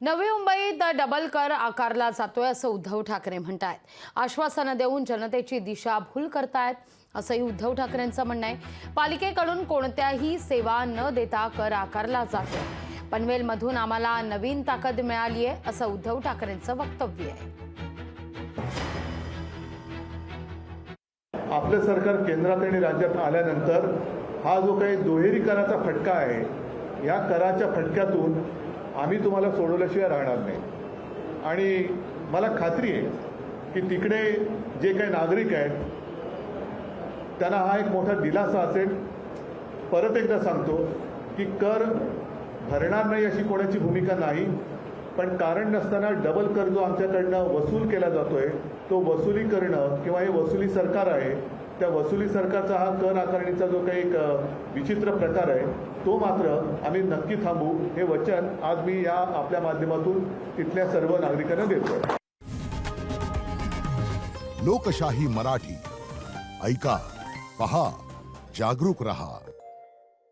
नवी मुंबईत डबल कर आकारला जातोय असं उद्धव ठाकरे म्हणतायत। आश्वासनं देऊन जनतेची दिशाभूल करतायत असंही उद्धव ठाकरेंचं म्हणणं आहे। पालिकेकडून कोणत्याही सेवा न देता कर आकारला जातोय। पनवेलमधून आम्हाला नवीन ताकद मिळाली आहे असं उद्धव ठाकरेंचं वक्तव्य आहे। आपलं सरकार केंद्रात आणि राज्यात आल्यानंतर हा जो काही दुहेरी कराचा फटका आहे, या कराच्या फटक्यातून आम्ही तुम्हाला सोडवल्याशिवाय राहणार नाही। आणि मला खात्री आहे की तिकडे जे काही नागरिक आहेत त्यांना हा एक मोठा दिलासा असेल। परत एकदा सांगतो की कर भरणार नाही अशी कोणाची भूमिका नाही, पण कारण नसताना डबल कर जो आमच्याकडनं वसूल केला जातोय तो वसुली करणं किंवा हे वसुली सरकार आहे, त्या वसुली सरकारचा हा कर आकारणीचा जो काही एक विचित्र प्रकार आहे तो मात्र आम्ही नक्की थांबू, हे वचन आज मी या आपल्या माध्यमातून तिथल्या सर्व नागरिकांना देतोय। लोकशाही मराठी ऐका, पहा, जागरूक रहा।